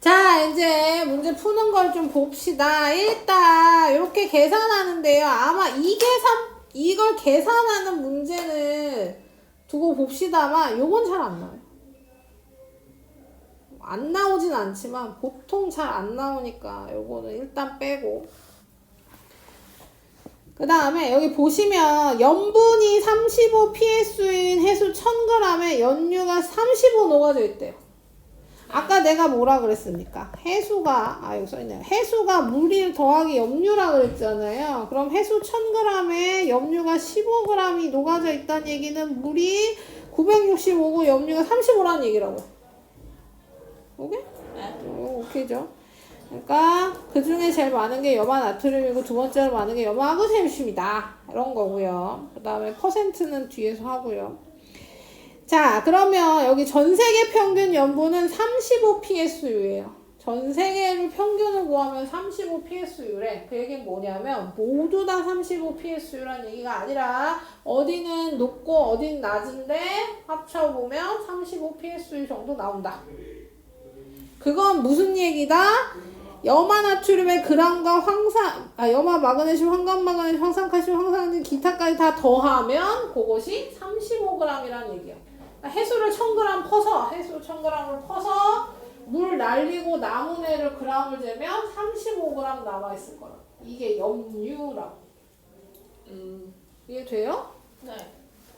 자, 이제 문제 푸는 걸 좀 봅시다. 일단 이렇게 계산하는데요. 아마 이걸 계산하는 문제는 두고 봅시다만 요건 잘 안 나와요. 안 나오진 않지만 보통 잘 안 나오니까 요거는 일단 빼고. 그 다음에 여기 보시면 염분이 35 PSU인 해수 1000g에 연유가 35 녹아져 있대요. 아까 내가 뭐라 그랬습니까? 해수가 여기 써있네요. 해수가 물이 더하기 염유라 그랬잖아요. 그럼 해수 1000g에 염유가 15g이 녹아져 있다는 얘기는 물이 965고 염유가 35라는 얘기라고. 오케이? 네. 오케이죠? 그러니까 그 중에 제일 많은 게 염화 나트륨이고 두 번째로 많은 게 염화하고 셈십니다. 이런 거고요. 그 다음에 퍼센트는 뒤에서 하고요. 자, 그러면 여기 전 세계 평균 염분은 35 PSU예요. 전 세계를 평균을 구하면 35 PSU래. 그 얘기는 뭐냐면 모두 다 35 PSU라는 얘기가 아니라 어디는 높고 어디는 낮은데 합쳐보면 35 PSU 정도 나온다. 그건 무슨 얘기다? 염화 나트륨의 그람과 염화 마그네슘, 황간 마그네슘, 황산칼슘, 황산진 기타까지 다 더하면 그것이 35g이라는 얘기야. 해수를 1000g 퍼서 해수 1000g을 퍼서 물 날리고 남은 애를 g을 재면 35g 남아 있을 거라. 이게 염류라고. 이해 돼요? 네.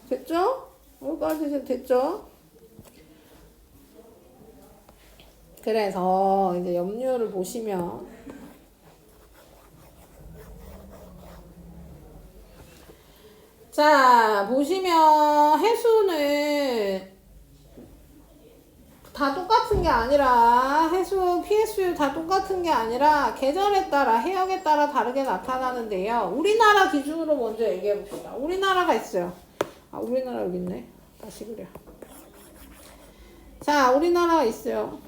됐죠? 여기까지 됐죠? 그래서 이제 염료를 보시면 자 보시면 해수는 다 똑같은 게 아니라 해수 PSU 다 똑같은 게 아니라 계절에 따라 해역에 따라 다르게 나타나는데요. 우리나라 기준으로 먼저 얘기해 봅시다. 우리나라가 있어요. 우리나라 여기 있네. 다시 그려. 자 우리나라가 있어요.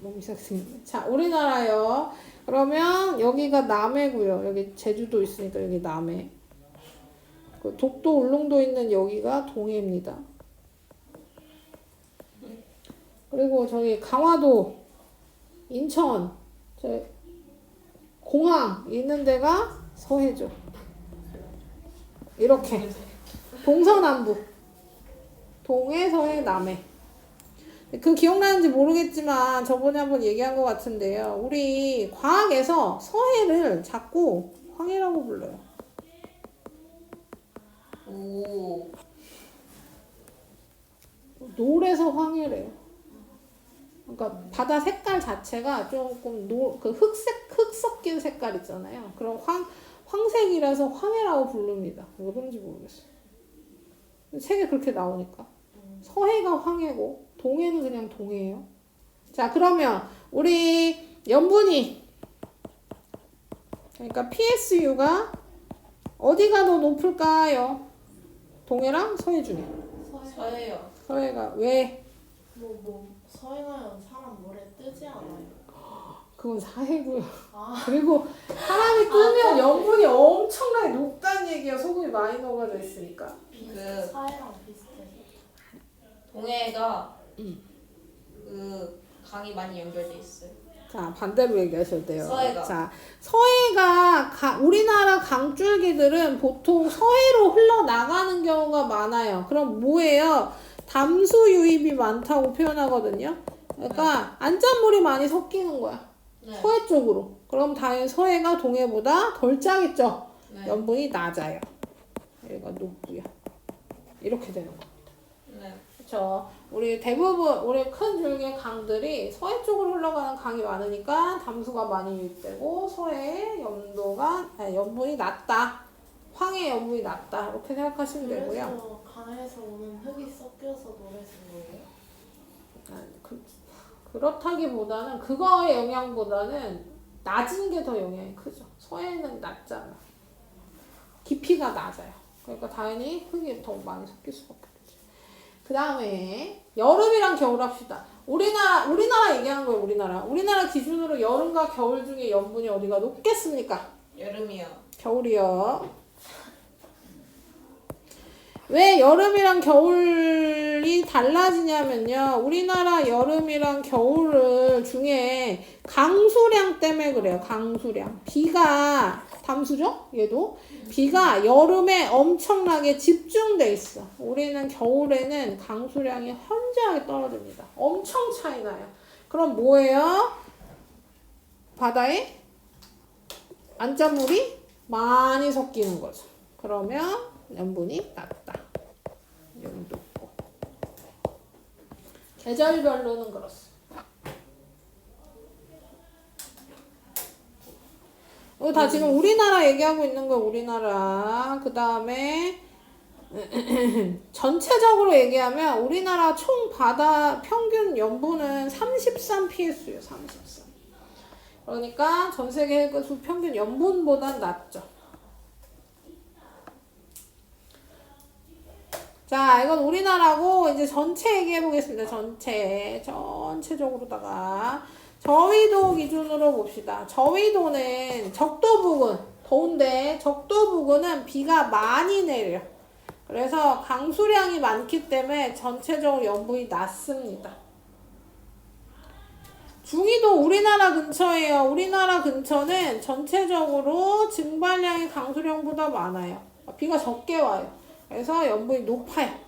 너무 이상하네. 자, 우리나라요. 그러면 여기가 남해고요. 여기 제주도 있으니까 여기 남해. 독도, 울릉도 있는 여기가 동해입니다. 그리고 저기 강화도, 인천, 저 공항 있는 데가 서해죠. 이렇게 동서남북. 동해, 서해, 남해. 그 기억나는지 모르겠지만 저번에 한번 얘기한 것 같은데요. 우리 과학에서 서해를 자꾸 황해라고 불러요. 오. 노래서 황해래요. 그러니까 바다 색깔 자체가 조금 흑 섞인 색깔 있잖아요. 그런 황색이라서 황해라고 부릅니다. 왜 그런지 모르겠어요. 책에 그렇게 나오니까. 서해가 황해고 동해는 그냥 동해예요. 자, 그러면 우리 염분이 그러니까 PSU가 어디가 더 높을까요? 동해랑 서해 중에. 서해요. 서해가 왜? 서해 가면 사람 물에 뜨지 않아요? 그건 사해고요. 그리고 사람이 뜨면 염분이 엄청나게 높다는 얘기야. 소금이 많이 녹아져 있으니까. 사해랑 비슷해서. 동해가 그 강이 많이 연결돼 있어요. 자, 반대로 얘기하셔도 돼요. 서해가. 자, 서해가 우리나라 강줄기들은 보통 서해로 흘러나가는 경우가 많아요. 그럼 뭐예요? 담수 유입이 많다고 표현하거든요. 그러니까 안짠물이 많이 섞이는 거야. 네. 서해 쪽으로. 그럼 당연히 서해가 동해보다 덜 짜겠죠. 네. 염분이 낮아요. 얘가 높고요. 이렇게 되는 겁니다. 네. 그렇죠. 우리 대부분 우리 큰 줄기의 강들이 서해 쪽으로 흘러가는 강이 많으니까 담수가 많이 유입되고 서해 염분이 낮다. 황해 염분이 낮다. 이렇게 생각하시면 되고요. 그래서 강에서 오는 흙이 섞여서 노래 쓰는 거예요? 그렇다기보다는 그거의 영향보다는 낮은 게 더 영향이 크죠. 서해는 낮잖아. 깊이가 낮아요. 그러니까 당연히 흙이 더 많이 섞일 수밖에 없죠. 그 다음에 여름이랑 겨울 합시다. 우리나라 얘기하는 거예요. 우리나라 기준으로 여름과 겨울 중에 염분이 어디가 높겠습니까? 여름이요. 겨울이요. 왜 여름이랑 겨울이 달라지냐면요. 우리나라 여름이랑 겨울 중에 강수량 때문에 그래요. 강수량. 비가 담수죠? 얘도. 비가 여름에 엄청나게 집중돼 있어. 우리는 겨울에는 강수량이 현저하게 떨어집니다. 엄청 차이 나요. 그럼 뭐예요? 바다에 안짠물이 많이 섞이는 거죠. 그러면 염분이 낮다. 여기 높고. 계절별로는 그렇습니다. 이거 다 지금 우리나라 얘기하고 있는 거예요. 우리나라. 그 다음에 전체적으로 얘기하면 우리나라 총 바다 평균 염분은 33 PS예요. 33. 그러니까 전 세계 그 평균 염분보단 낮죠. 자, 이건 우리나라고 이제 전체 얘기해 보겠습니다. 전체적으로다가 저위도 기준으로 봅시다. 저위도는 적도 부근, 더운데 적도 부근은 비가 많이 내려. 그래서 강수량이 많기 때문에 전체적으로 염분이 낮습니다. 중위도 우리나라 근처예요. 우리나라 근처는 전체적으로 증발량이 강수량보다 많아요. 비가 적게 와요. 그래서 염분이 높아요.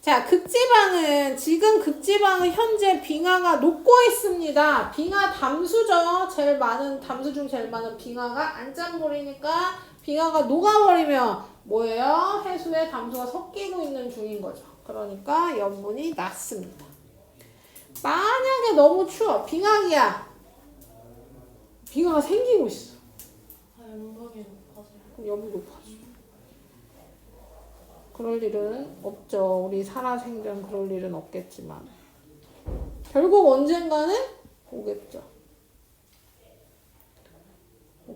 자, 극지방은 지금 극지방은 현재 빙하가 녹고 있습니다. 빙하 담수죠. 제일 많은 담수 중 제일 많은 빙하가 안짠물이니까 빙하가 녹아버리면 뭐예요? 해수에 담수가 섞이고 있는 중인 거죠. 그러니까 염분이 낮습니다. 만약에 너무 추워. 빙하기야. 빙하가 생기고 있어. 아, 연봉이 높아서. 그럼 염분이 높아져. 그럴 일은 없죠. 우리 살아생전 그럴 일은 없겠지만 결국 언젠가는 오겠죠.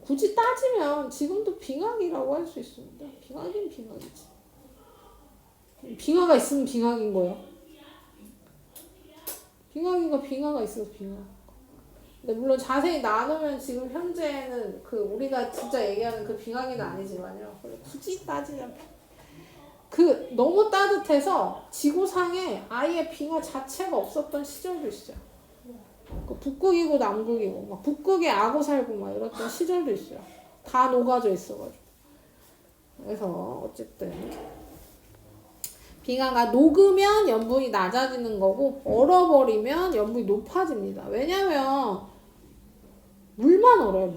굳이 따지면 지금도 빙하기라고 할 수 있습니다. 빙하긴 빙하기지. 빙하가 있으면 빙하기인 거예요. 빙하기가 빙하가 있어서 빙하. 근데 물론 자세히 나누면 지금 현재는 그 우리가 진짜 얘기하는 그 빙하기는 아니지만요. 굳이 따지면 그 너무 따뜻해서 지구상에 아예 빙하 자체가 없었던 시절도 있어요. 그 북극이고 남극이고 막 북극에 악어 살고 막 이랬던 시절도 있어요. 다 녹아져 있어가지고. 그래서 어쨌든 빙하가 녹으면 염분이 낮아지는 거고 얼어버리면 염분이 높아집니다. 왜냐면 물만 얼어요.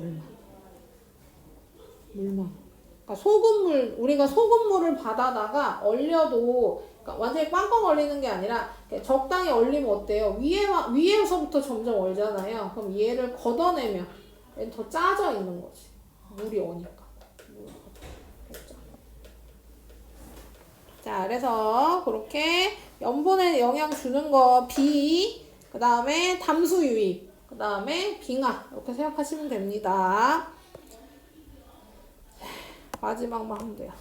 물만. 그러니까 소금물, 우리가 소금물을 받아다가 얼려도 그러니까 완전히 꽝꽝 얼리는 게 아니라 적당히 얼리면 어때요? 위에서부터 점점 얼잖아요. 그럼 얘를 걷어내면 얘는 더 짜져 있는 거지. 물이 오니까. 그렇죠? 자, 그래서 그렇게 염분에 영향 주는 거 비, 그 다음에 담수 유입, 그 다음에 빙하 이렇게 생각하시면 됩니다. 마지막만 하면 돼요.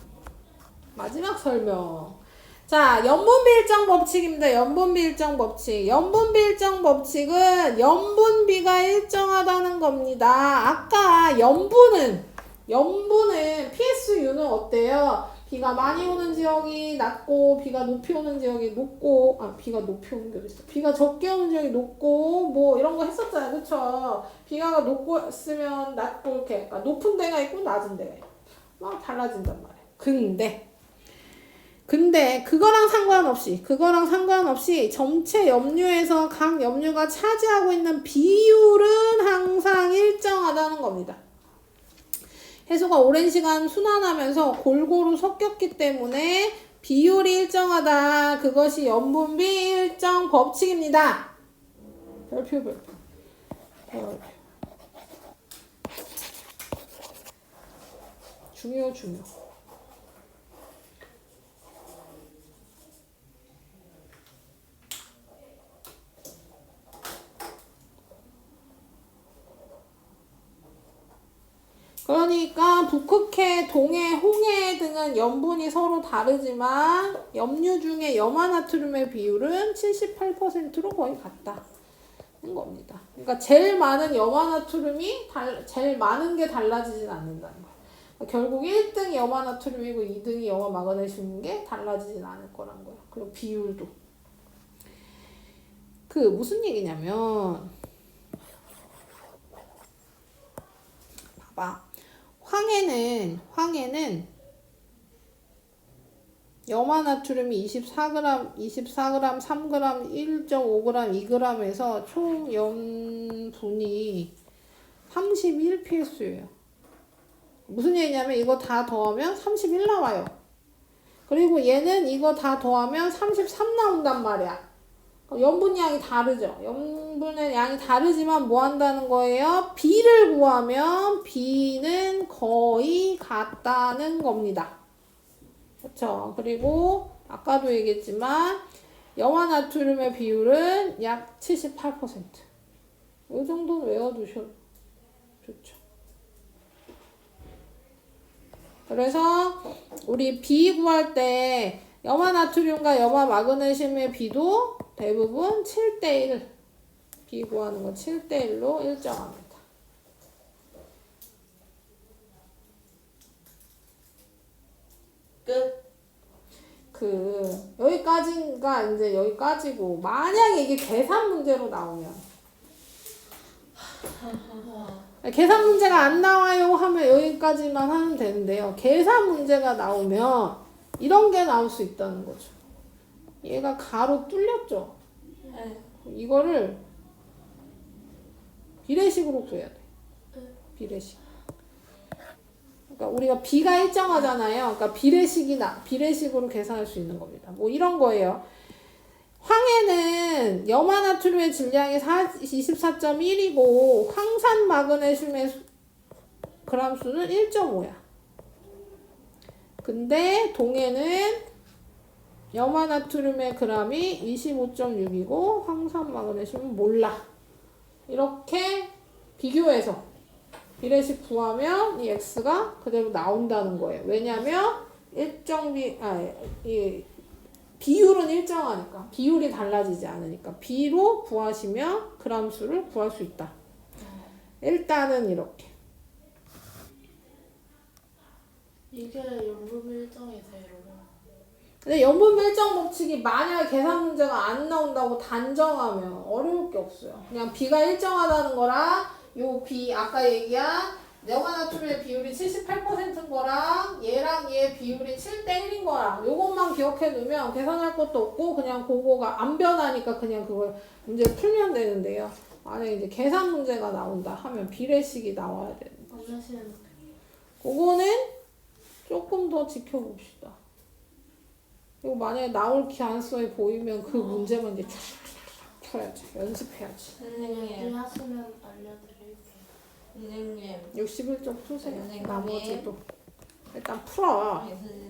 마지막 설명. 자, 염분비일정 법칙입니다. 염분비일정 법칙. 염분비일정 법칙은 염분비가 일정하다는 겁니다. 아까 염분은 PSU는 어때요? 비가 많이 오는 지역이 낮고 비가 높이 오는 지역이 높고 비가 높이 오는 게 있어. 비가 적게 오는 지역이 높고 뭐 이런 거 했었잖아요. 그쵸? 비가 높고 쓰면 낮고 이렇게 그러니까 높은 데가 있고 낮은 데가 있고 막 달라진단 말이에요. 근데 그거랑 상관없이 전체 염류에서 각 염류가 차지하고 있는 비율은 항상 일정하다는 겁니다. 해수가 오랜 시간 순환하면서 골고루 섞였기 때문에 비율이 일정하다. 그것이 염분비 일정 법칙입니다. 별표. 중요. 그러니까 북극해, 동해, 홍해 등은 염분이 서로 다르지만 염류 중에 염화나트륨의 비율은 78%로 거의 같다는 겁니다. 그러니까 제일 많은 염화나트륨이 제일 많은 게 달라지진 않는다는 거예요. 그러니까 결국 1등이 염화나트륨이고 2등이 염화마그네슘인 게 달라지진 않을 거란 거예요. 그리고 비율도. 그 무슨 얘기냐면 봐봐. 황해는 염화나트륨이 24g, 3g, 1.5g, 2g에서 총 염분이 31psu예요. 무슨 얘기냐면 이거 다 더하면 31 나와요. 그리고 얘는 이거 다 더하면 33 나온단 말이야. 염분 양이 다르죠. 염분의 양이 다르지만 뭐 한다는 거예요? B를 구하면 B는 거의 같다는 겁니다. 그렇죠? 그리고 아까도 얘기했지만 염화나트륨의 비율은 약 78%. 이 정도는 외워두셔도 좋죠. 그래서 우리 B 구할 때 염화나트륨과 염화마그네슘의 비도 대부분 7대1 B 구하는 건 7대1로 일정합니다. 끝. 여기까지가 이제 여기까지고 만약에 이게 계산 문제로 나오면 계산 문제가 안 나와요 하면 여기까지만 하면 되는데요. 계산 문제가 나오면 이런 게 나올 수 있다는 거죠. 얘가 가로 뚫렸죠. 네. 이거를 비례식으로 구해야 돼. 비례식. 그러니까 우리가 B가 일정하잖아요. 그러니까 비례식으로 계산할 수 있는 겁니다. 뭐 이런 거예요. 황해는 염화나트륨의 질량이 24.1이고 황산 마그네슘의 그람 수는 1.5야. 근데 동해는 염화나트륨의 그람이 25.6이고 황산 마그네슘은 몰라. 이렇게 비교해서 비례식 구하면 이 x가 그대로 나온다는 거예요. 왜냐면 비율은 일정하니까 비율이 달라지지 않으니까 B로 구하시면 그람 수를 구할 수 있다. 일단은 이렇게. 이게 연금 일정이세요? 근데 연분밀정 법칙이 만약에 계산 문제가 안 나온다고 단정하면 어려울 게 없어요. 그냥 B가 일정하다는 거랑 요 B 아까 얘기한 염화나트륨의 비율이 78%인 거랑 얘랑 얘 비율이 7대 1인 거랑 요것만 기억해 두면 계산할 것도 없고 그냥 그거가 안 변하니까 그냥 그걸 문제를 풀면 되는데요. 만약에 이제 계산 문제가 나온다 하면 비례식이 나와야 되는 거죠. 그거는 조금 더 지켜봅시다. 그리고 만약에 나올 가능성이 보이면 그 문제만 이제 쫙 풀어야지. 연습해야지. 선생님. 하시면 알려드릴게요. 선생님. 61쪽 푸세요. 선생님. 나머지도 일단 풀어. 선생님.